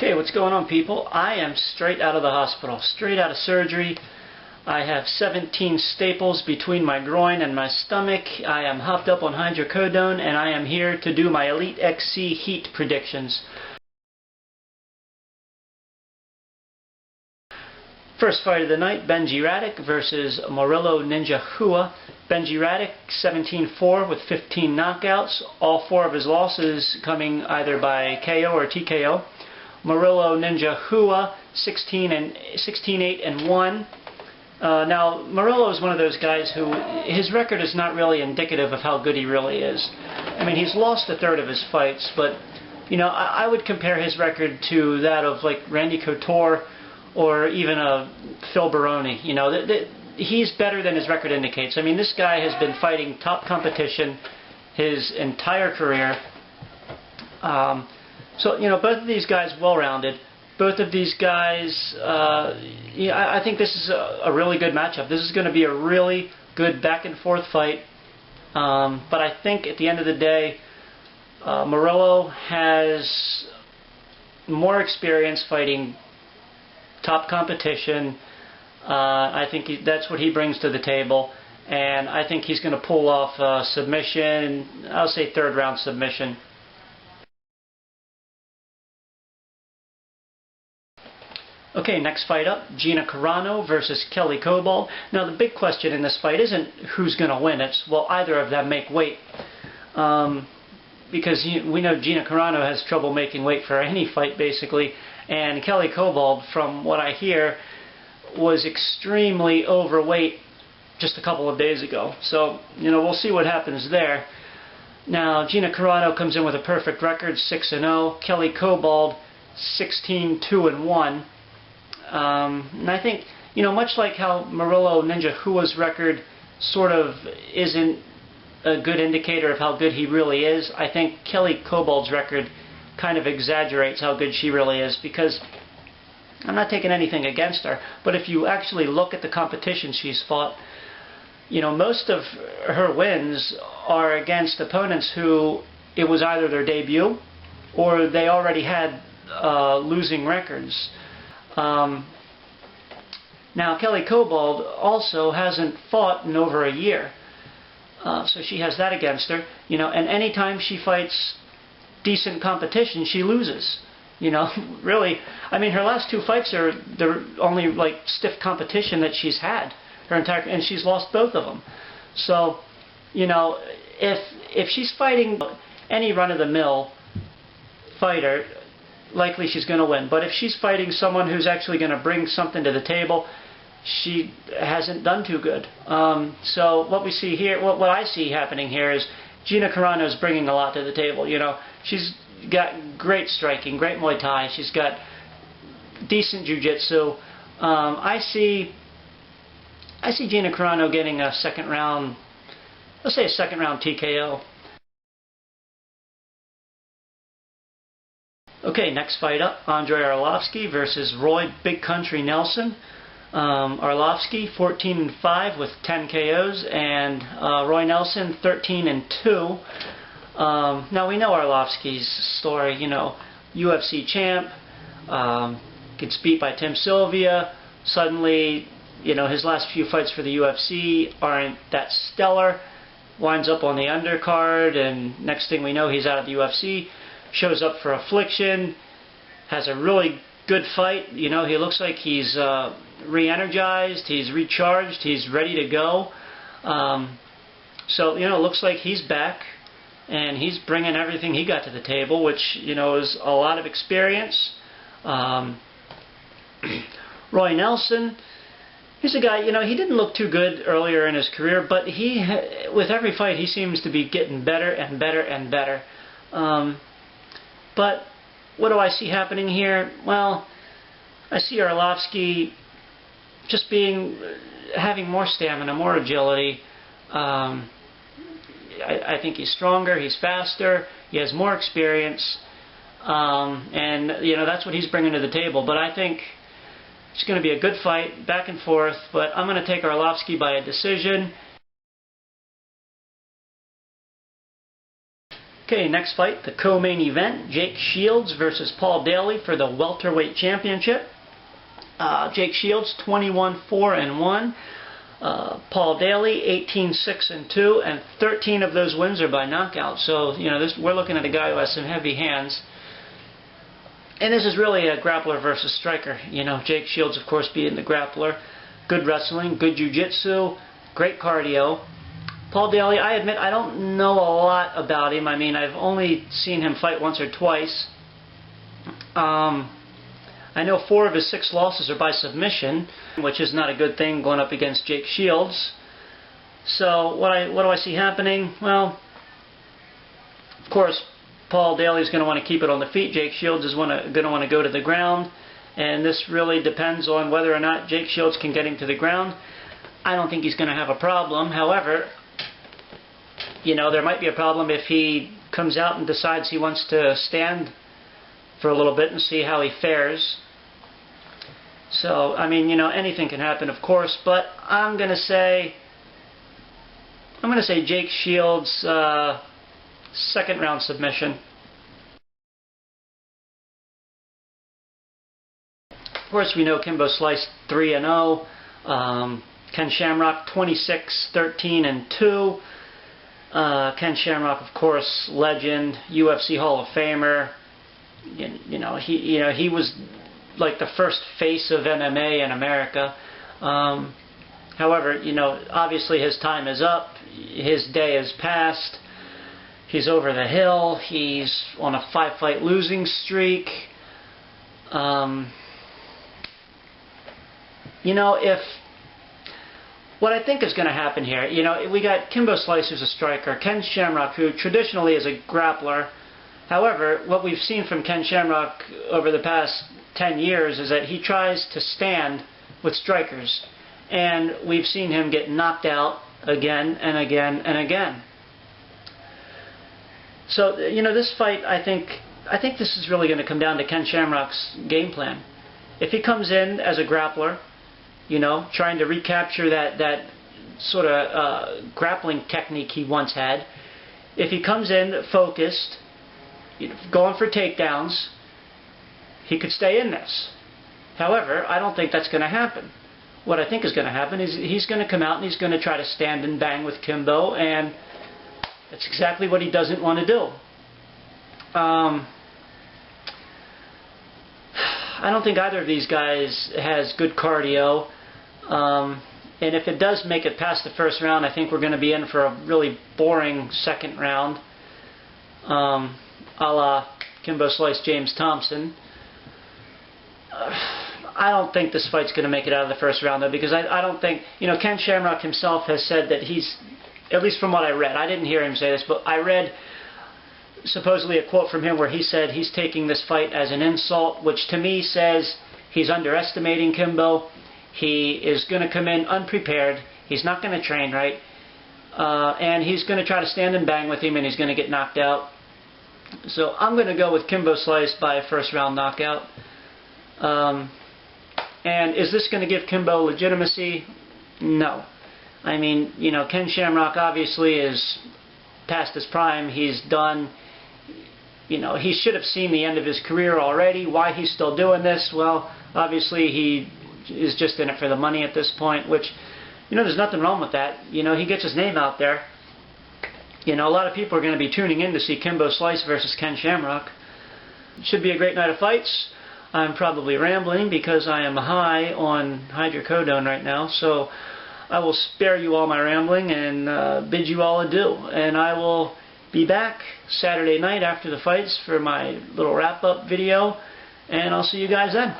Okay, what's going on, people? I am straight out of the hospital, straight out of surgery. I have 17 staples between my groin and my stomach. I am hopped up on hydrocodone, and I am here to do my EliteXC heat predictions. First fight of the night, Benji Radek versus Murillo Ninja Hua. Benji Radek, 17-4 with 15 knockouts. All 4 of his losses coming either by KO or TKO. Murillo Ninja Hua, 16-8-1. Now, Murillo is one of those guys who, his record is not really indicative of how good he really is. I mean, he's lost a third of his fights, but, you know, I would compare his record to that of, like, Randy Couture or even Phil Baroni. You know, he's better than his record indicates. I mean, this guy has been fighting top competition his entire career. So, you know, both of these guys well-rounded. Both of these guys, I think this is a really good matchup. This is going to be a really good back-and-forth fight. But I think at the end of the day, Murillo has more experience fighting top competition. I think that's what he brings to the table. And I think he's going to pull off a submission, I'll say third-round submission. Okay, next fight up, Gina Carano versus Kelly Cobold. Now, the big question in this fight isn't who's going to win. It's, will either of them make weight? Because we know Gina Carano has trouble making weight for any fight, basically. And Kelly Cobold, from what I hear, was extremely overweight just a couple of days ago. So, you know, we'll see what happens there. Now, Gina Carano comes in with a perfect record, 6-0. Kelly Cobold, 16-2-1. And I think, you know, much like how Murillo Ninja Hua's record sort of isn't a good indicator of how good he really is, I think Kelly Cobold's record kind of exaggerates how good she really is, because I'm not taking anything against her, but if you actually look at the competition she's fought, you know, most of her wins are against opponents who it was either their debut or they already had losing records. Now, Kelly Cobold also hasn't fought in over a year, so she has that against her. You know, and anytime she fights decent competition, she loses. You know, really. I mean, her last 2 fights are the only like stiff competition that she's had her entire, and she's lost both of them. So, you know, if she's fighting any run-of-the-mill fighter, likely she's going to win. But if she's fighting someone who's actually going to bring something to the table, she hasn't done too good. So what we see here, what I see happening here is Gina Carano is bringing a lot to the table. You know, she's got great striking, great Muay Thai. She's got decent jiu-jitsu. I see Gina Carano getting a second round, let's say a second round TKO. Okay, next fight up, Andrei Arlovsky versus Roy Big Country Nelson. Arlovsky, 14-5 with 10 KOs, and Roy Nelson, 13-2. Now, we know Arlovsky's story, you know, UFC champ, gets beat by Tim Sylvia. Suddenly, you know, his last few fights for the UFC aren't that stellar. Winds up on the undercard, and next thing we know, he's out of the UFC. Shows up for Affliction, has a really good fight. You know, he looks like he's re-energized, he's recharged, he's ready to go. So, you know, it looks like he's back, and he's bringing everything he got to the table, which, you know, is a lot of experience. Roy Nelson, he's a guy, you know, he didn't look too good earlier in his career, but with every fight, he seems to be getting better and better and better. But what do I see happening here? Well, I see Arlovsky just having more stamina, more agility. I think he's stronger, he's faster, he has more experience, and you know, that's what he's bringing to the table. But I think it's going to be a good fight, back and forth. But I'm going to take Arlovsky by a decision. Okay, next fight, the co-main event, Jake Shields versus Paul Daly for the welterweight championship. Jake Shields 21-4-1. Paul Daly 18-6-2, and 13 of those wins are by knockout. So we're looking at a guy who has some heavy hands. And this is really a grappler versus striker. Jake Shields, of course, being the grappler. Good wrestling, good jiu-jitsu, great cardio. Paul Daly, I admit I don't know a lot about him. I mean, I've only seen him fight once or twice. I know 4 of his 6 losses are by submission, which is not a good thing going up against Jake Shields. So what do I see happening? Well, of course, Paul Daly is going to want to keep it on the feet. Jake Shields is going to want to go to the ground. And this really depends on whether or not Jake Shields can get him to the ground. I don't think he's going to have a problem. However, there might be a problem if he comes out and decides he wants to stand for a little bit and see how he fares. So, I mean, anything can happen, of course, but I'm going to say Jake Shields, second round submission. Of course, we know Kimbo sliced 3-0. Ken Shamrock 26-13-2. Ken Shamrock, of course, legend, UFC Hall of Famer. He was like the first face of MMA in America. However, obviously his time is up. His day is past. He's over the hill. He's on a 5-fight losing streak. If what I think is going to happen here, we got Kimbo Slice, who's a striker, Ken Shamrock, who traditionally is a grappler. However, what we've seen from Ken Shamrock over the past 10 years is that he tries to stand with strikers. And we've seen him get knocked out again and again and again. So, this fight, I think this is really going to come down to Ken Shamrock's game plan. If he comes in as a grappler, trying to recapture that sort of grappling technique he once had, if he comes in focused, going for takedowns, he could stay in this. However, I don't think that's going to happen. What I think is going to happen is he's going to come out and he's going to try to stand and bang with Kimbo, and that's exactly what he doesn't want to do. I don't think either of these guys has good cardio. And if it does make it past the first round, I think we're going to be in for a really boring second round, a la Kimbo Slice James Thompson. I don't think this fight's going to make it out of the first round, though, because I don't think, Ken Shamrock himself has said that he's, at least from what I read, I didn't hear him say this, but I read supposedly a quote from him where he said he's taking this fight as an insult, which to me says he's underestimating Kimbo. He is going to come in unprepared. He's not going to train right. And he's going to try to stand and bang with him, and he's going to get knocked out. So I'm going to go with Kimbo Slice by a first round knockout. And is this going to give Kimbo legitimacy? No. I mean, Ken Shamrock obviously is past his prime. He's done. He should have seen the end of his career already. Why he's still doing this? Well, obviously he is just in it for the money at this point, which, there's nothing wrong with that. He gets his name out there. A lot of people are going to be tuning in to see Kimbo Slice versus Ken Shamrock. It should be a great night of fights. I'm probably rambling because I am high on hydrocodone right now, so I will spare you all my rambling and bid you all adieu. And I will be back Saturday night after the fights for my little wrap-up video, and I'll see you guys then.